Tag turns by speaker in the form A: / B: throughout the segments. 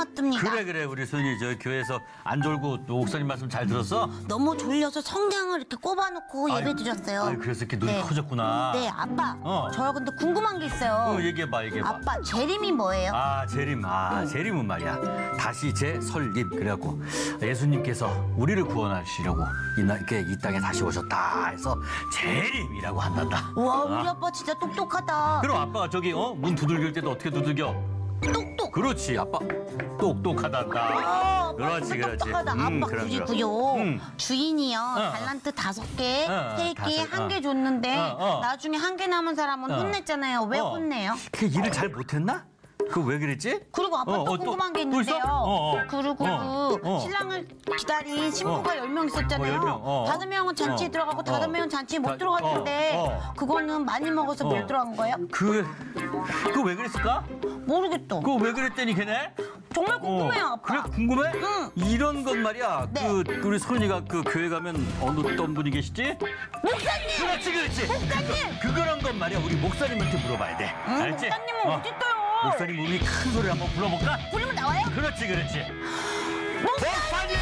A: 왔습니다.
B: 그래 우리 손이 저 교회에서 안 졸고 또 목사님 말씀 잘 들었어?
A: 너무 졸려서 성경을 이렇게 꼽아놓고 예배 드렸어요.
B: 아유, 그래서 이렇게 눈이 커졌구나.
A: 네, 아빠.
B: 어.
A: 저 근데 궁금한 게 있어요.
B: 얘기해봐.
A: 아빠, 재림이 뭐예요?
B: 재림. 재림은 말이야. 다시 재설림. 그래갖고 예수님께서 우리를 구원하시려고 이 땅에 다시 오셨다 해서 재림이라고 한단다.
A: 와, 우리 아빠 진짜 똑똑하다.
B: 그럼 아빠가 저기 문 두들길 때도 어떻게 두들겨?
A: 똑똑.
B: 그렇지. 아빠 똑똑하단다.
A: 아빠
B: 그렇지.
A: 진짜 똑똑하다. 아빠 그리고요. 주인이요. 달란트 5개, 3개, 1개 줬는데 나중에 1개 남은 사람은 혼냈잖아요. 왜 혼내요?
B: 걔 일을 잘 못했나? 그거 왜 그랬지?
A: 그리고 아빠 또 궁금한 게 있는데요. 그리고 신랑을 기다린 신부가 10명 있었잖아요. 5명은 잔치에 들어가고 5명은 잔치에 못 들어갔는데 그거는 많이 먹어서 못 들어간 거예요?
B: 그거 왜 그랬을까?
A: 모르겠어.
B: 그거 왜 그랬더니 걔네?
A: 정말 궁금해요, 아빠.
B: 그래 궁금해?
A: 응.
B: 이런 건 말이야.
A: 네.
B: 우리 소은이가 그 교회 가면 어떤 분이 계시지?
A: 목사님!
B: 그렇지.
A: 목사님!
B: 그런 건 말이야. 우리 목사님한테 물어봐야 돼. 알지?
A: 목사님은 어딨어요?
B: 목사님 우리 큰 소리 한번 불러볼까?
A: 부르면 나와요?
B: 그렇지. 목사님!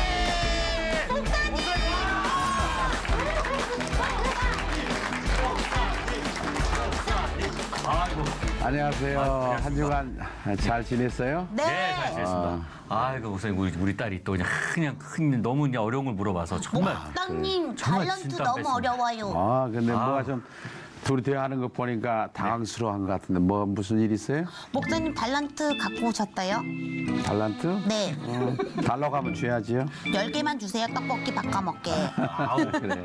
B: 아이고.
C: 안녕하세요. 한 주간 잘 지냈어요?
A: 네.
B: 잘 지냈습니다. 아이고 목사님 우리 딸이 또 그냥 너무 그냥 어려운 걸 물어봐서 정말.
A: 목사님
B: 정말
A: 달란트
B: 진짜
A: 너무
B: 뺐습니다.
A: 어려워요.
C: 근데 뭐가 좀 둘이 대화하는 거 보니까 당황스러워한 것 같은데 무슨 일 있어요?
A: 목사님 달란트 갖고 오셨어요?
C: 달란트?
A: 네.
C: 달라고 하면 줘야지요.
A: 10개만 주세요. 떡볶이 바꿔 먹게.
C: 그래.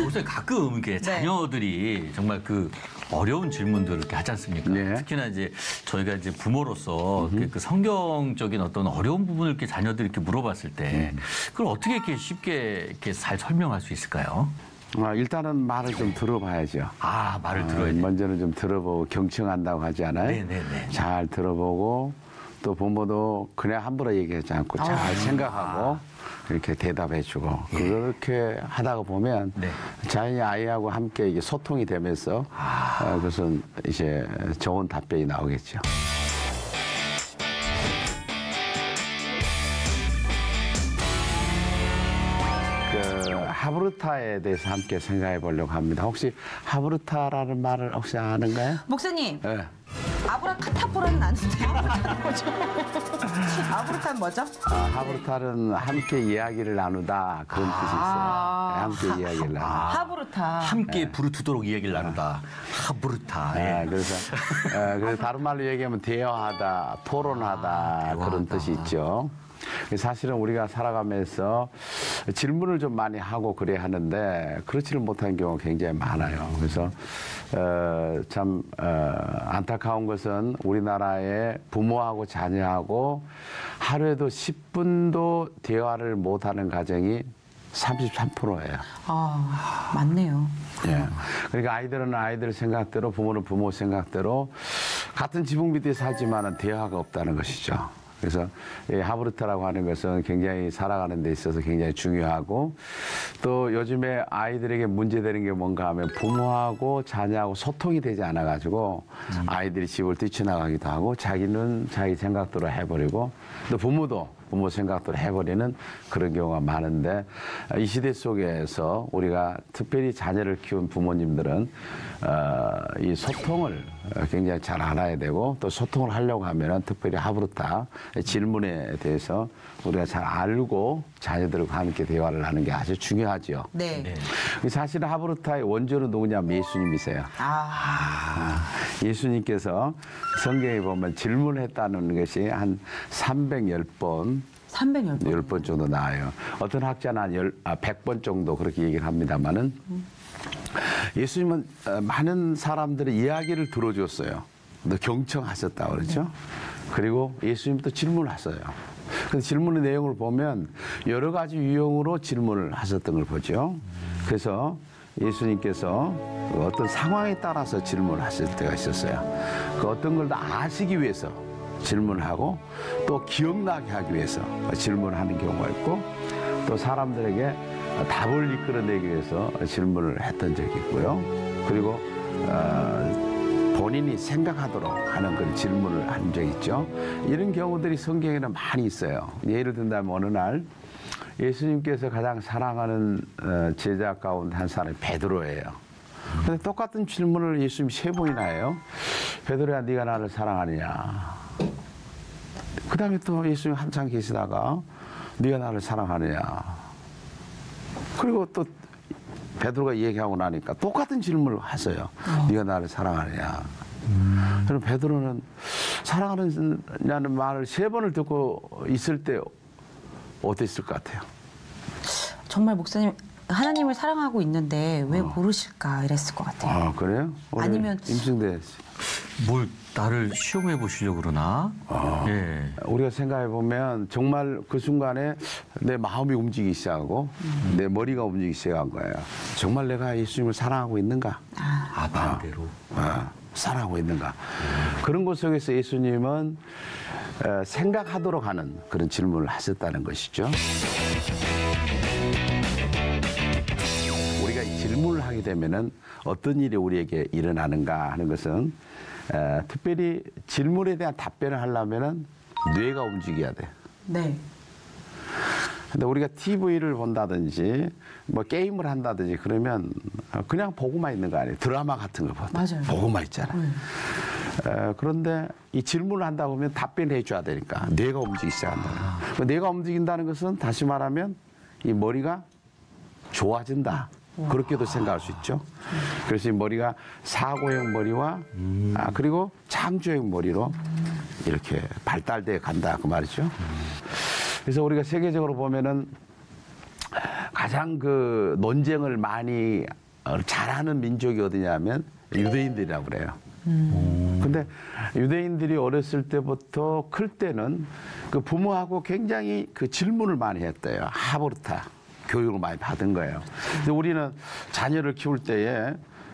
B: 목사님 가끔 이렇게 자녀들이 정말 그 어려운 질문들을 이렇게 하지 않습니까?
C: 네.
B: 특히나 이제 저희가 이제 부모로서 그 성경적인 어떤 어려운 부분을 이렇게 자녀들이 이렇게 물어봤을 때 그걸 어떻게 이렇게 쉽게 이렇게 잘 설명할 수 있을까요?
C: 일단은 말을 좀 들어봐야죠.
B: 말을 들어야 돼.
C: 먼저는 좀 들어보고 경청한다고 하지 않아요?
B: 네네네.
C: 잘 들어보고 또 부모도 그냥 함부로 얘기하지 않고 잘 생각하고 이렇게 대답해주고 그렇게 하다가 보면 자연히 아이하고 함께 이게 소통이 되면서 그것은 이제 좋은 답변이 나오겠죠. 하브르타에 대해서 함께 생각해 보려고 합니다. 혹시 하브르타라는 말을 혹시 아는가요?
D: 목사님,
C: 네.
D: 아브라카타포라는 아는데요? 아브라카는 뭐죠?
C: 하브르타는 함께 이야기를 나누다 그런 뜻이 있어요. 함께 이야기를 나누다.
D: 하브르타.
B: 함께 부르트도록 이야기를 나누다. 하브르타.
C: 그래서 다른 말로 얘기하면 대화하다, 토론하다 그런 뜻이 있죠. 사실은 우리가 살아가면서 질문을 좀 많이 하고 그래야 하는데 그렇지를 못한 경우가 굉장히 많아요. 그래서 참 안타까운 것은 우리나라의 부모하고 자녀하고 하루에도 10분도 대화를 못하는 가정이 33%예요.
D: 맞네요.
C: 예. 그러니까 아이들은 아이들 생각대로 부모는 부모 생각대로 같은 지붕 밑에 살지만은 대화가 없다는 것이죠. 그래서 이 하브르타라고 하는 것은 굉장히 살아가는 데 있어서 굉장히 중요하고 또 요즘에 아이들에게 문제되는 게 뭔가 하면 부모하고 자녀하고 소통이 되지 않아 가지고 아이들이 집을 뛰쳐나가기도 하고 자기는 자기 생각대로 해버리고 또 부모도 부모 생각대로 해버리는 그런 경우가 많은데 이 시대 속에서 우리가 특별히 자녀를 키운 부모님들은 이 소통을 굉장히 잘 알아야 되고 또 소통을 하려고 하면은 특별히 하브르타 질문에 대해서 우리가 잘 알고 자녀들과 함께 대화를 하는 게 아주 중요하죠.
D: 네.
C: 사실은 하브르타의 원조는 누구냐면 예수님이세요. 예수님께서 성경에 보면 질문했다는 것이 한 310번
D: 310번.
C: 10번 정도 나와요. 어떤 학자는 한 100번 정도 그렇게 얘기를 합니다만은 예수님은 많은 사람들의 이야기를 들어줬어요. 또 경청하셨다 그러죠. 그리고 예수님도 질문하셨어요. 그 질문의 내용을 보면 여러 가지 유형으로 질문을 하셨던 걸 보죠. 그래서 예수님께서 어떤 상황에 따라서 질문을 하실 때가 있었어요. 그 어떤 걸 다 아시기 위해서 질문하고 또 기억나게 하기 위해서 질문하는 경우가 있고 또 사람들에게 답을 이끌어내기 위해서 질문을 했던 적이 있고요. 그리고 본인이 생각하도록 하는 그런 질문을 한 적이 있죠. 이런 경우들이 성경에는 많이 있어요. 예를 든다면 어느 날 예수님께서 가장 사랑하는 제자 가운데 한 사람이 베드로예요. 근데 똑같은 질문을 예수님이 3번이나 해요. 베드로야, 네가 나를 사랑하느냐? 그 다음에 또 예수님이 한참 계시다가 네가 나를 사랑하느냐? 그리고 또 베드로가 얘기하고 나니까 똑같은 질문을 하세요. 네가 나를 사랑하느냐? 그럼 베드로는 사랑하느냐는 말을 3번을 듣고 있을 때 어땠을 것 같아요?
D: 정말 목사님 하나님을 사랑하고 있는데 왜 모르실까 이랬을 것 같아요.
C: 아, 그래요?
D: 아니면
C: 임승대
B: 뭘 나를 시험해 보시려고 그러나? 예.
C: 우리가 생각해 보면 정말 그 순간에 내 마음이 움직이기 시작하고 내 머리가 움직이기 시작한 거예요. 정말 내가 예수님을 사랑하고 있는가?
B: 마음대로.
C: 사랑하고 있는가? 그런 것 속에서 예수님은 생각하도록 하는 그런 질문을 하셨다는 것이죠. 우리가 이 질문을 하게 되면은 어떤 일이 우리에게 일어나는가 하는 것은 특별히 질문에 대한 답변을 하려면은 뇌가 움직여야 돼.
D: 네.
C: 근데 우리가 TV를 본다든지 뭐 게임을 한다든지 그러면 그냥 보고만 있는 거 아니에요. 드라마 같은 거
D: 맞아요.
C: 보고만 있잖아요. 그런데 이 질문을 한다 보면 답변해 줘야 되니까 뇌가 움직이기 시작한다. 뇌가 움직인다는 것은 다시 말하면 이 머리가 좋아진다. 그렇게도 생각할 수 있죠. 그래서 이 머리가 사고형 머리와 그리고 창조형 머리로 이렇게 발달돼 간다 그 말이죠. 그래서 우리가 세계적으로 보면은 가장 그 논쟁을 많이 잘하는 민족이 어디냐면 유대인들이라고 그래요. 근데 유대인들이 어렸을 때부터 클 때는 그 부모하고 굉장히 그 질문을 많이 했대요. 하버르타 교육을 많이 받은 거예요. 근데 우리는 자녀를 키울 때에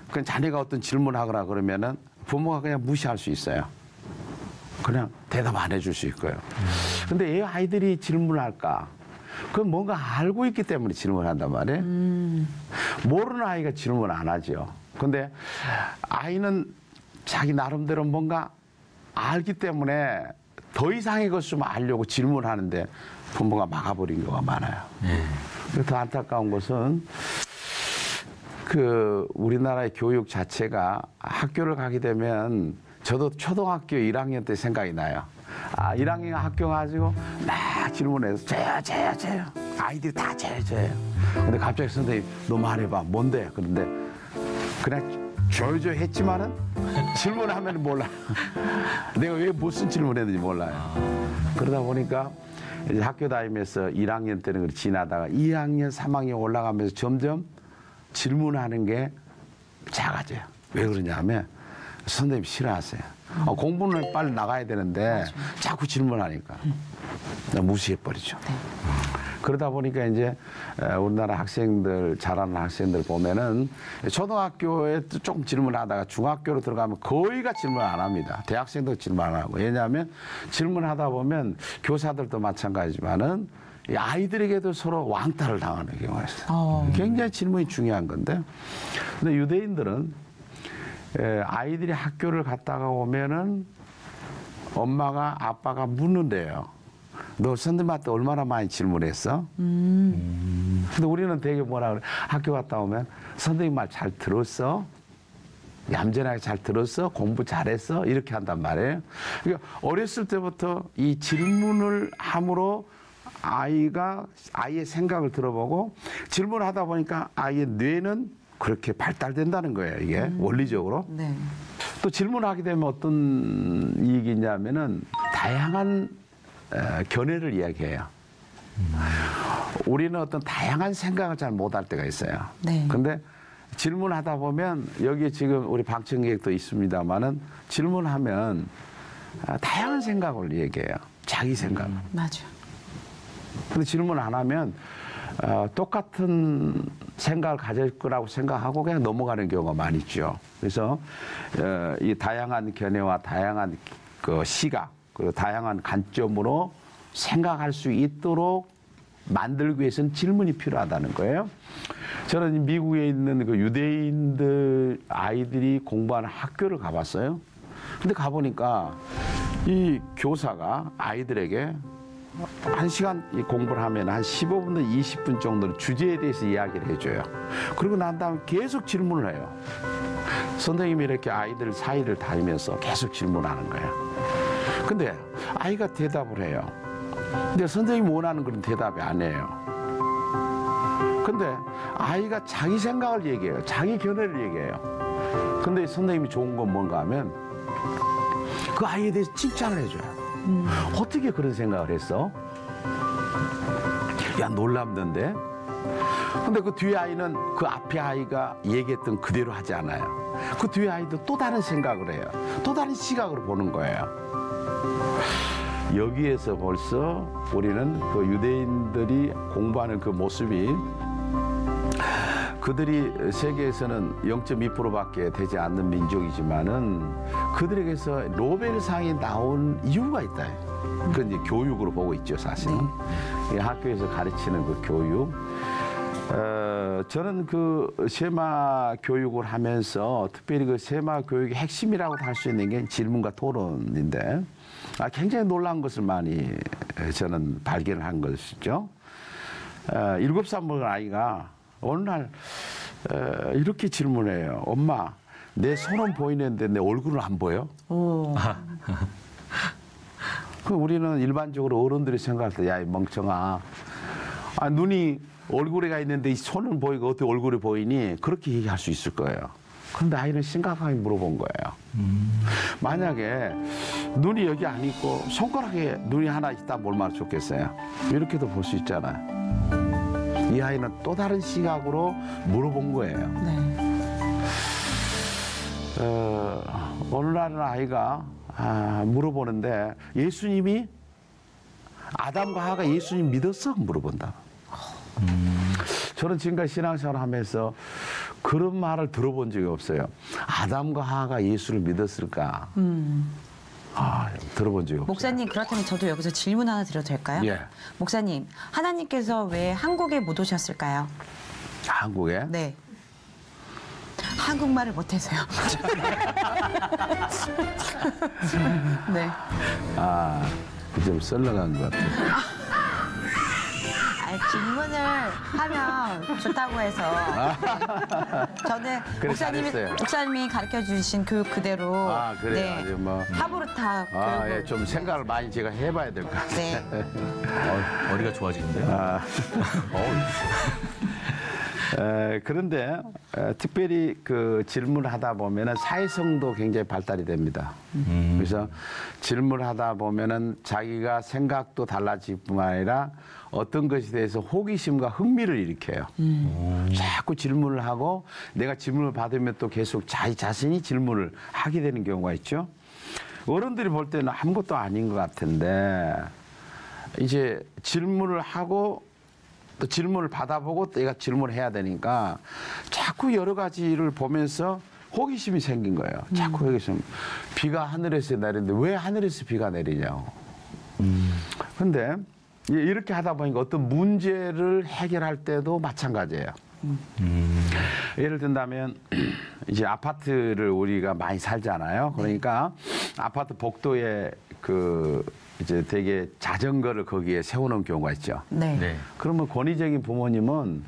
C: 그냥 자녀가 어떤 질문을 하거나 그러면은 부모가 그냥 무시할 수 있어요. 그냥 대답 안 해줄 수 있고요. 근데 왜 아이들이 질문을 할까? 그건 뭔가 알고 있기 때문에 질문을 한단 말이에요. 모르는 아이가 질문 안 하죠. 근데 아이는 자기 나름대로 뭔가 알기 때문에 더 이상의 것을 좀 알려고 질문하는데 부모가 막아버린 경우가 많아요. 더 안타까운 것은 그 우리나라의 교육 자체가 학교를 가게 되면 저도 초등학교 1학년 때 생각이 나요. 1학년 학교 가지고 막 질문해서 저요. 아이들이 다 저예요. 근데 갑자기 선생님 너 말해봐. 뭔데? 그런데 그냥 조용조용 했지만은 질문하면 몰라. 내가 왜 무슨 질문했는지 몰라요. 그러다 보니까 이제 학교 다니면서 1학년 때는 그렇게 지나다가 2학년, 3학년 올라가면서 점점 질문하는 게 작아져요. 왜 그러냐면 선생님이 싫어하세요. 공부는 빨리 나가야 되는데 자꾸 질문하니까 무시해버리죠. 그러다 보니까 이제 우리나라 학생들, 잘하는 학생들 보면은 초등학교에 조금 질문하다가 중학교로 들어가면 거의가 질문 안 합니다. 대학생도 질문 안 하고. 왜냐하면 질문하다 보면 교사들도 마찬가지지만은 이 아이들에게도 서로 왕따를 당하는 경우가 있어요. 굉장히 질문이 중요한 건데. 근데 유대인들은 아이들이 학교를 갔다가 오면은 엄마가 아빠가 묻는데요. 너 선생님한테 얼마나 많이 질문했어? 근데 우리는 되게 뭐라 그래? 학교 갔다 오면 선생님 말 잘 들었어? 얌전하게 잘 들었어? 공부 잘했어? 이렇게 한단 말이에요. 그러니까 어렸을 때부터 이 질문을 함으로 아이의 생각을 들어보고 질문을 하다 보니까 아이의 뇌는 그렇게 발달된다는 거예요. 이게 원리적으로.
D: 네.
C: 또 질문하게 되면 어떤 이익이 있냐면은 다양한 견해를 이야기해요. 우리는 어떤 다양한 생각을 잘 못할 때가 있어요.
D: 네.
C: 근데 질문하다 보면 여기 지금 우리 방청객도 있습니다만은 질문하면 다양한 생각을 얘기해요. 자기 생각.
D: 맞아.
C: 근데 질문 안 하면 똑같은 생각을 가질 거라고 생각하고 그냥 넘어가는 경우가 많이 있죠. 그래서 이 다양한 견해와 다양한 그 시각 그리고 다양한 관점으로 생각할 수 있도록 만들기 위해서는 질문이 필요하다는 거예요. 저는 미국에 있는 그 유대인들 아이들이 공부하는 학교를 가봤어요. 근데 가보니까 이 교사가 아이들에게 1시간 공부를 하면 한 15분에서 20분 정도는 주제에 대해서 이야기를 해줘요. 그리고 난 다음에 계속 질문을 해요. 선생님이 이렇게 아이들 사이를 다니면서 계속 질문하는 거예요. 근데 아이가 대답을 해요. 근데 선생님이 원하는 그런 대답이 안 해요. 근데 아이가 자기 생각을 얘기해요. 자기 견해를 얘기해요. 근데 선생님이 좋은 건 뭔가 하면 그 아이에 대해서 칭찬을 해줘요. 어떻게 그런 생각을 했어? 야, 놀랍던데? 근데 그 뒤에 아이는 그 앞에 아이가 얘기했던 그대로 하지 않아요. 그 뒤에 아이도 또 다른 생각을 해요. 또 다른 시각으로 보는 거예요. 여기에서 벌써 우리는 그 유대인들이 공부하는 그 모습이 그들이 세계에서는 0.2%밖에 되지 않는 민족이지만은 그들에게서 노벨상이 나온 이유가 있다. 그건 이제 교육으로 보고 있죠, 사실은. 네. 학교에서 가르치는 그 교육. 저는 그 세마 교육을 하면서 특별히 그 세마 교육의 핵심이라고 할 수 있는 게 질문과 토론인데 굉장히 놀라운 것을 많이 저는 발견을 한 것이죠. 7살 먹은 아이가 어느 날 이렇게 질문해요. 엄마, 내 손은 보이는데 내 얼굴은 안 보여? 그 우리는 일반적으로 어른들이 생각할 때, 야, 이 멍청아. 눈이 얼굴에 가 있는데 이 손은 보이고 어떻게 얼굴이 보이니? 그렇게 얘기할 수 있을 거예요. 그런데 아이는 심각하게 물어본 거예요. 만약에 눈이 여기 안 있고 손가락에 눈이 하나 있다 얼마나 좋겠어요? 이렇게도 볼 수 있잖아요. 이 아이는 또 다른 시각으로 물어본 거예요.
D: 네.
C: 어느 날은 아이가 물어보는데 예수님이 아담과 하와가 예수님 믿었어? 물어본다. 저는 지금까지 신앙생활을 하면서 그런 말을 들어본 적이 없어요. 아담과 하와가 예수를 믿었을까? 들어본 적이 없어요.
D: 목사님, 그렇다면 저도 여기서 질문 하나 드려도 될까요?
C: 예.
D: 목사님, 하나님께서 왜 한국에 못 오셨을까요?
C: 한국에?
D: 네. 한국말을 못해서요. 네.
C: 좀 썰렁한 것 같아요.
A: 질문을 하면 좋다고 해서
D: 저는
C: 그래, 잘했어요.
D: 목사님이 가르쳐 주신 교육 그대로
C: 그래요?
D: 네,
C: 아주 뭐.
D: 하브르타 교육을
C: 예, 좀 생각을 많이 제가 해봐야 될 것 같아요.
D: 네.
B: 머리가 좋아지는데요.
C: 그런데 특별히 그 질문을 하다 보면은 사회성도 굉장히 발달이 됩니다. 그래서 질문을 하다 보면은 자기가 생각도 달라질 뿐만 아니라 어떤 것에 대해서 호기심과 흥미를 일으켜요. 자꾸 질문을 하고 내가 질문을 받으면 또 계속 자기 자신이 질문을 하게 되는 경우가 있죠. 어른들이 볼 때는 아무것도 아닌 것 같은데 이제 질문을 하고 또 질문을 받아보고 내가 질문을 해야 되니까 자꾸 여러 가지를 보면서 호기심이 생긴 거예요. 자꾸 호기심. 비가 하늘에서 내리는데 왜 하늘에서 비가 내리냐고. 근데 이렇게 하다 보니까 어떤 문제를 해결할 때도 마찬가지예요. 예를 든다면 이제 아파트를 우리가 많이 살잖아요. 그러니까 아파트 복도에 그 이제 되게 자전거를 거기에 세워놓은 경우가 있죠.
D: 네.
B: 네.
C: 그러면 권위적인 부모님은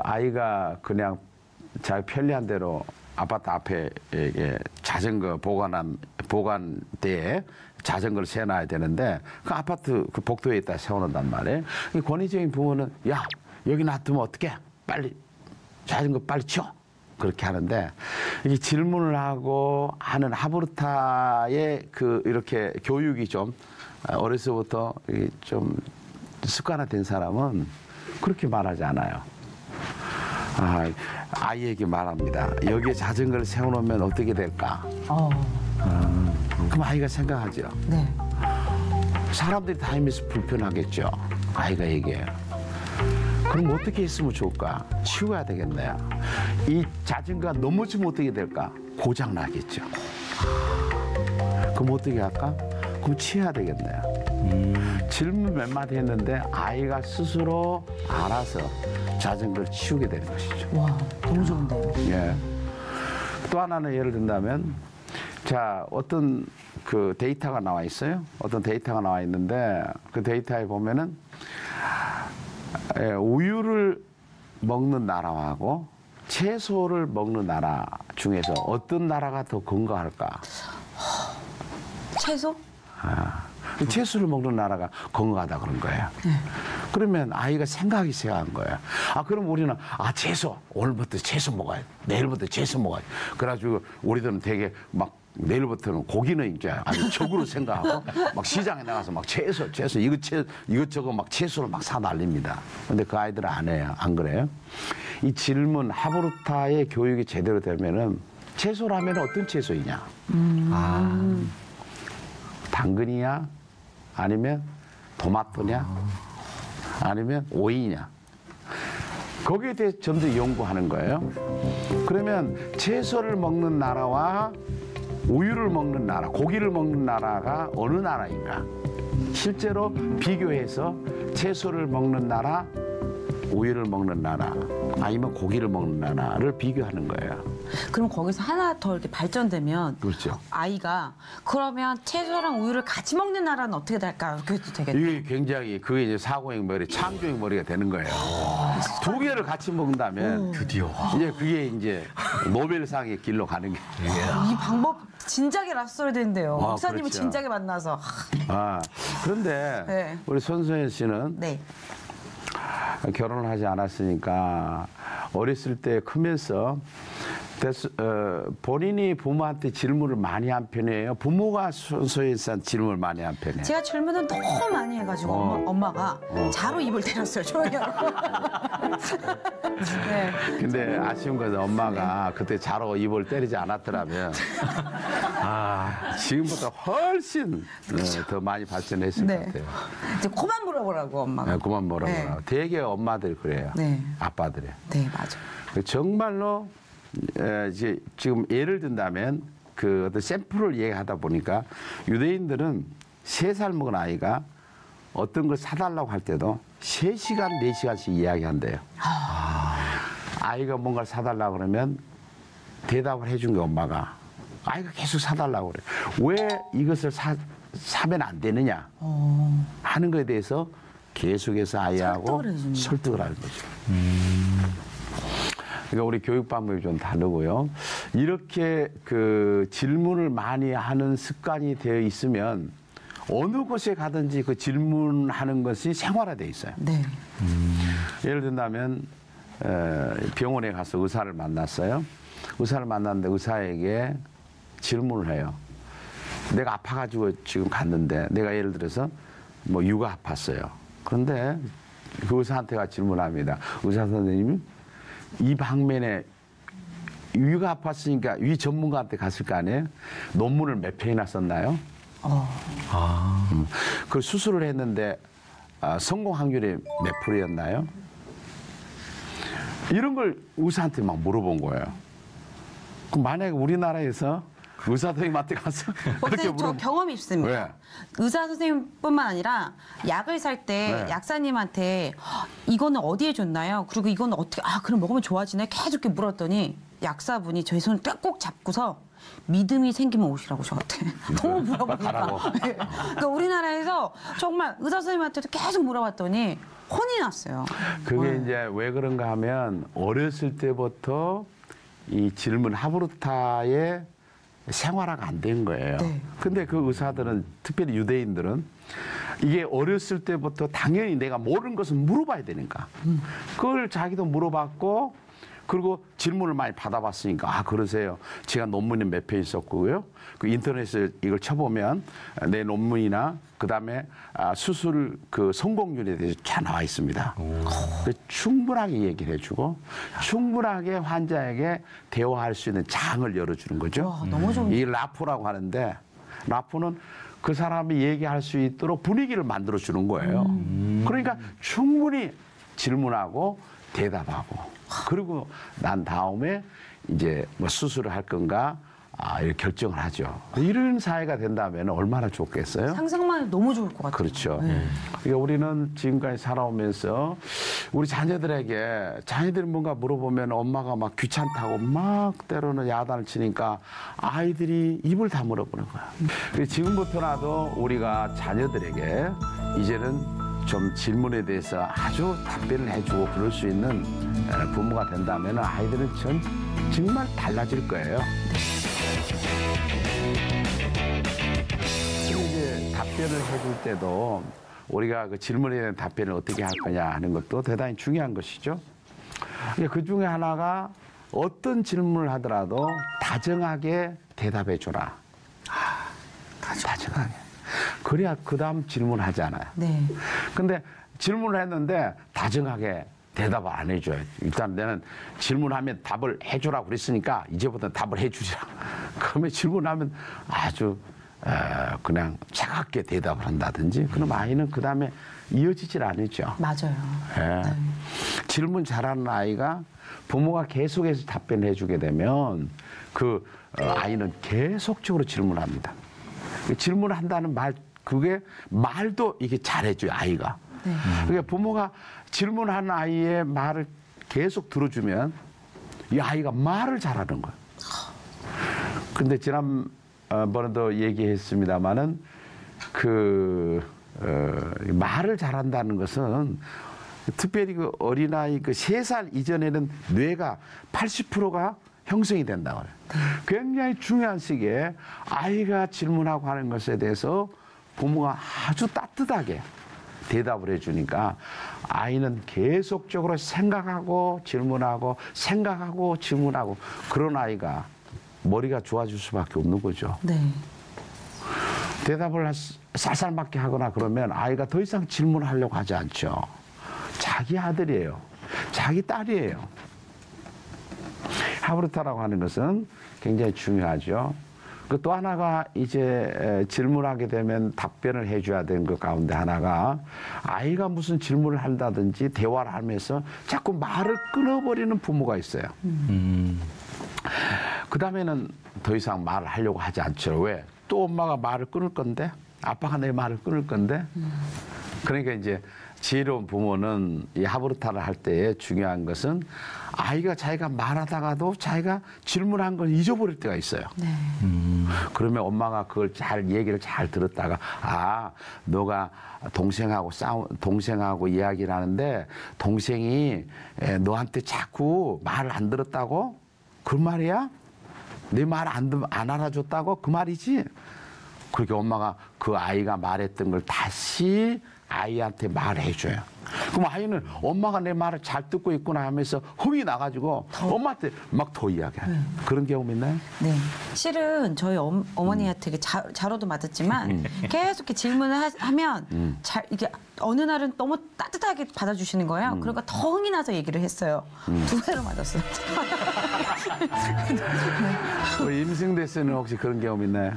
C: 아이가 그냥 자기 편리한 대로 아파트 앞에 자전거 보관대에 자전거를 세워놔야 되는데 그 아파트 그 복도에 있다 세워놓는단 말이에요. 권위적인 부모는 야 여기 놔두면 어떡해? 빨리 자전거 빨리 치워. 그렇게 하는데 이게 질문을 하고 하는 하브르타의 그 이렇게 교육이 좀 어려서부터 좀 습관화된 사람은 그렇게 말하지 않아요. 아이에게 말합니다. 여기에 자전거를 세워놓으면 어떻게 될까? 그럼 아이가 생각하죠.
D: 네.
C: 사람들이 다니면서 불편하겠죠. 아이가 얘기해요. 그럼 어떻게 했으면 좋을까? 치워야 되겠네요. 이 자전거가 넘어지면 어떻게 될까? 고장 나겠죠. 그럼 어떻게 할까? 그럼 치워야 되겠네요. 질문 몇 마디 했는데 아이가 스스로 알아서 자전거를 치우게 되는 것이죠.
D: 와, 너무 좋은데요.
C: 예. 또 하나는 예를 든다면, 자, 어떤 그 데이터가 나와 있어요. 어떤 데이터가 나와 있는데 그 데이터에 보면은 우유를 먹는 나라하고 채소를 먹는 나라 중에서 어떤 나라가 더 건강할까?
D: 채소?
C: 채소를 먹는 나라가 건강하다 그런 거예요. 그러면 아이가 생각이 시작한 거예요. 그럼 우리는 채소 오늘부터 채소 먹어야 돼. 내일부터 채소 먹어야 돼. 그래가지고 우리들은 되게 막 내일부터는 고기는 이제 아주 적으로 생각하고 막 시장에 나가서 막 채소 이것저것 막 채소를 막 사 날립니다. 근데 그 아이들은 안 해요. 안 그래요? 이 질문 하브루타의 교육이 제대로 되면은 채소라면 어떤 채소이냐? 당근이냐? 아니면 토마토냐? 아니면 오이냐? 거기에 대해 좀 더 연구하는 거예요. 그러면 채소를 먹는 나라와 우유를 먹는 나라, 고기를 먹는 나라가 어느 나라인가? 실제로 비교해서 채소를 먹는 나라, 우유를 먹는 나라, 아니면 고기를 먹는 나라를 비교하는 거예요.
D: 그럼 거기서 하나 더 이렇게 발전되면
C: 그렇죠.
D: 아이가 그러면 채소랑 우유를 같이 먹는 나라는 어떻게 될까요? 그래도 되겠네요.
C: 이게 굉장히 그게 이제 사고의 머리, 창조의 머리가 되는 거예요. 두 개를 같이 먹는다면
B: 드디어.
C: 이제 그게 이제 노벨상의 길로 가는 게.
D: 이 방법 진작에 낯설어야 되는데요. 목사님을
C: 그렇죠.
D: 진작에 만나서.
C: 그런데
D: 네.
C: 우리 손소연 씨는
D: 네.
C: 결혼을 하지 않았으니까 어렸을 때 크면서 본인이 부모한테 질문을 많이 한 편이에요. 부모가 손소연 씨한테 질문을 많이 한 편이에요.
D: 제가 질문을 너무 많이 해가지고 엄마가 자로 입을 때렸어요. 조용히 하고. 네.
C: 근데 아쉬운 것은 엄마가 그때 자로 입을 때리지 않았더라면 지금보다 훨씬 더 많이 발전했을 것 같아요.
D: 이제 그만 물어보라고 엄마가.
C: 네, 그만 뭐라고.
D: 네.
C: 되게 엄마들 그래요.
D: 네.
C: 아빠들이.
D: 네, 맞아.
C: 정말로 이제 지금 예를 든다면 그 어떤 샘플을 얘기하다 보니까 유대인들은 3살 먹은 아이가 어떤 걸 사달라고 할 때도 3시간, 4시간씩 이야기한대요. 아이가 뭔가를 사달라고 그러면 대답을 해준 게 엄마가 아이가 계속 사달라고 그래. 왜 이것을 사면 안 되느냐 하는 것에 대해서 계속해서 아이하고 설득을 하는 거죠. 그러니까 우리 교육 방법이 좀 다르고요. 이렇게 그 질문을 많이 하는 습관이 되어 있으면 어느 곳에 가든지 그 질문하는 것이 생활화되어 있어요.
D: 네.
C: 예를 든다면 병원에 가서 의사를 만났어요. 의사를 만났는데 의사에게 질문을 해요. 내가 아파가지고 지금 갔는데 내가 예를 들어서 뭐 유가 아팠어요. 그런데 그 의사한테가 질문합니다. 의사 선생님, 이 방면에 위가 아팠으니까 위 전문가한테 갔을 거 아니에요? 논문을 몇 편이나 썼나요? 그 수술을 했는데 성공 확률이 몇 %였나요? 이런 걸 의사한테 막 물어본 거예요. 그럼 만약에 우리나라에서 의사 선생님한테 가서 그렇게
D: 저 경험이 있습니다.
C: 왜?
D: 의사 선생님뿐만 아니라 약을 살 때
C: 네.
D: 약사님한테 이거는 어디에 줬나요? 그리고 이거는 어떻게 그럼 먹으면 좋아지네? 계속 이렇게 물었더니 약사분이 저희 손을 꼭 잡고서 믿음이 생기면 오시라고 저한테 너무 물어보니까. 네. 그러니까 우리나라에서 정말 의사 선생님한테도 계속 물어봤더니 혼이 났어요.
C: 그게 이제 왜 그런가 하면 어렸을 때부터 이 질문 하브루타의 생활화가 안 된 거예요.
D: 네.
C: 근데 그 의사들은, 특별히 유대인들은 이게 어렸을 때부터 당연히 내가 모르는 것은 물어봐야 되니까. 그걸 자기도 물어봤고, 그리고 질문을 많이 받아봤으니까, 그러세요. 제가 논문이 몇 편 있었고요. 그 인터넷에 이걸 쳐보면 내 논문이나 그다음에 수술 그 성공률에 대해서 다 나와 있습니다. 충분하게 얘기를 해주고 충분하게 환자에게 대화할 수 있는 장을 열어주는 거죠.
D: 와, 너무 좋은데.
C: 이 라포라고 하는데 라포는 그 사람이 얘기할 수 있도록 분위기를 만들어주는 거예요. 그러니까 충분히 질문하고 대답하고 그리고 난 다음에 이제 뭐 수술을 할 건가 이렇게 결정을 하죠. 이런 사회가 된다면 얼마나 좋겠어요?
D: 상상만 해도 너무 좋을 것 같아요.
C: 그렇죠. 그러니까 우리는 지금까지 살아오면서 우리 자녀들이 뭔가 물어보면 엄마가 막 귀찮다고 막 때로는 야단을 치니까 아이들이 입을 다물어 보는 거야. 그래서 지금부터라도 우리가 자녀들에게 이제는 좀 질문에 대해서 아주 답변을 해주고 그럴 수 있는 부모가 된다면 아이들은 정말 달라질 거예요. 이제 답변을 해줄 때도 우리가 그 질문에 대한 답변을 어떻게 할 거냐 하는 것도 대단히 중요한 것이죠. 그 중에 하나가 어떤 질문을 하더라도 다정하게 대답해 줘라. 다정하게. 그래야 그 다음 질문하잖아요.
D: 네.
C: 근데 질문을 했는데 다정하게 대답을 안 해줘요. 일단 나는 질문하면 답을 해주라고 그랬으니까 이제부터 답을 해주자. 그러면 질문하면 아주 그냥 차갑게 대답을 한다든지 그럼 아이는 그 다음에 이어지질 않죠.
D: 맞아요.
C: 네.
D: 네.
C: 질문 잘하는 아이가 부모가 계속해서 답변을 해주게 되면 그 아이는 계속적으로 질문합니다. 질문을 한다는 그게 말도 이게 잘해줘요, 아이가.
D: 네.
C: 그러니까 부모가 질문하는 아이의 말을 계속 들어주면 이 아이가 말을 잘하는 거예요. 근데 지난번에도 얘기했습니다마는 말을 잘한다는 것은 특별히 그 어린아이 3살 이전에는 뇌가 80%가 형성이 된다고 해요. 굉장히 중요한 시기에 아이가 질문하고 하는 것에 대해서 부모가 아주 따뜻하게 대답을 해주니까 아이는 계속적으로 생각하고 질문하고 생각하고 질문하고 그런 아이가 머리가 좋아질 수밖에 없는 거죠.
D: 네.
C: 대답을 쌀쌀맞게 하거나 그러면 아이가 더 이상 질문하려고 하지 않죠. 자기 아들이에요. 자기 딸이에요. 하브르타라고 하는 것은 굉장히 중요하죠. 또 하나가 이제 질문하게 되면 답변을 해줘야 되는 것 가운데 하나가 아이가 무슨 질문을 한다든지 대화를 하면서 자꾸 말을 끊어버리는 부모가 있어요. 그 다음에는 더 이상 말을 하려고 하지 않죠. 왜? 또 엄마가 말을 끊을 건데? 아빠가 내 말을 끊을 건데? 그러니까 이제 지혜로운 부모는 이 하브르타를 할 때에 중요한 것은 아이가 자기가 말하다가도 자기가 질문한 걸 잊어버릴 때가 있어요.
D: 네.
C: 그러면 엄마가 그걸 얘기를 잘 들었다가 너가 동생하고 이야기를 하는데 동생이 너한테 자꾸 말을 안 들었다고? 그 말이야? 내 말 안 알아줬다고? 그 말이지? 그렇게 엄마가 그 아이가 말했던 걸 다시 아이한테 말해줘요. 그럼 아이는 엄마가 내 말을 잘 듣고 있구나 하면서 흥이 나가지고 엄마한테 막 더 이야기해요. 그런 경험 있나요?
D: 네. 실은 저희 어머니한테 자로도 맞았지만 계속 이렇게 질문을 하면 이게 어느 날은 너무 따뜻하게 받아주시는 거예요. 그러니까 더 흥이 나서 얘기를 했어요. 2배로 맞았어요.
C: 임승대 씨는 혹시 그런 경험 있나요?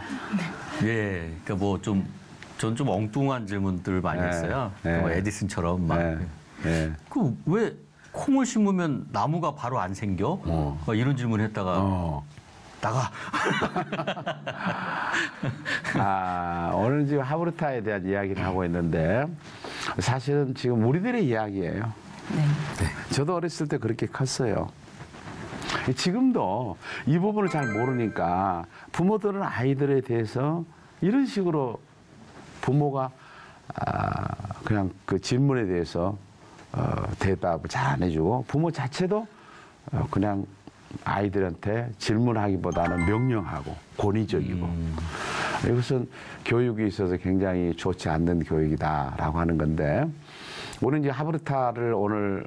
B: 예, 그러니까 전 좀 엉뚱한 질문들 많이 했어요.
C: 네.
B: 뭐 에디슨처럼 막.
C: 네.
B: 그 왜 콩을 심으면 나무가 바로 안 생겨? 막 이런 질문을 했다가 나가.
C: 오늘 지금 하브르타에 대한 이야기를 하고 있는데 사실은 지금 우리들의 이야기예요.
D: 네.
C: 저도 어렸을 때 그렇게 컸어요. 지금도 이 부분을 잘 모르니까 부모들은 아이들에 대해서 이런 식으로 부모가 그냥 그 질문에 대해서 대답을 잘 안 해주고 부모 자체도 그냥 아이들한테 질문하기보다는 명령하고 권위적이고 이것은 교육에 있어서 굉장히 좋지 않는 교육이다라고 하는 건데 우리는 이제 하브르타를 오늘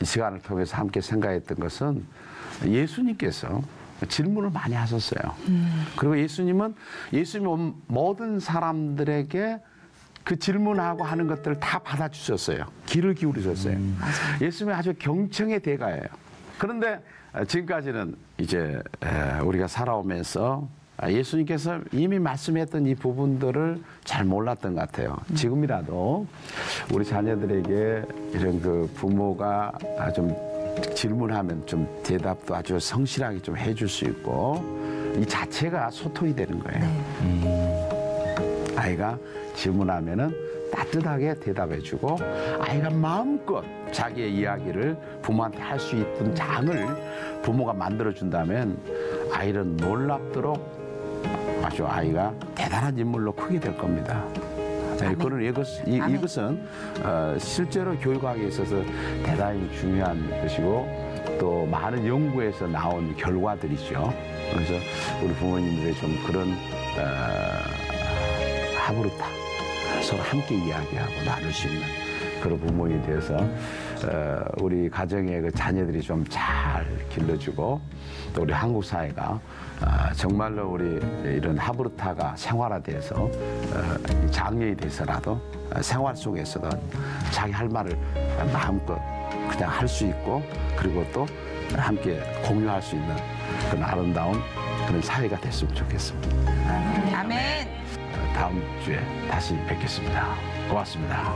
C: 이 시간을 통해서 함께 생각했던 것은 예수님께서 질문을 많이 하셨어요. 그리고 예수님은 모든 사람들에게 그 질문하고 하는 것들을 다 받아주셨어요. 귀를 기울이셨어요. 예수님이 아주 경청의 대가예요. 그런데 지금까지는 이제 우리가 살아오면서 예수님께서 이미 말씀했던 이 부분들을 잘 몰랐던 것 같아요. 지금이라도 우리 자녀들에게 이런 그 부모가 좀 질문하면 좀 대답도 아주 성실하게 좀 해줄 수 있고 이 자체가 소통이 되는 거예요. 아이가 질문하면은 따뜻하게 대답해주고 아이가 마음껏 자기의 이야기를 부모한테 할 수 있는 장을 부모가 만들어준다면 아이는 놀랍도록 아주 아이가 대단한 인물로 크게 될 겁니다. 그런 이것은 실제로 교육학에 있어서 대단히 중요한 것이고 또 많은 연구에서 나온 결과들이죠. 그래서 우리 부모님들의 좀 그런 하브르타 서로 함께 이야기하고 나눌 수 있는 그런 부모님이 되어서 우리 가정의 그 자녀들이 좀 잘 길러주고 또 우리 한국 사회가 정말로 우리 이런 하브르타가 생활화돼서 장년이 돼서라도 생활 속에서도 자기 할 말을 마음껏 그냥 할 수 있고 그리고 또 함께 공유할 수 있는 그런 아름다운 그런 사회가 됐으면 좋겠습니다.
D: 아멘.
C: 다음 주에 다시 뵙겠습니다. 고맙습니다.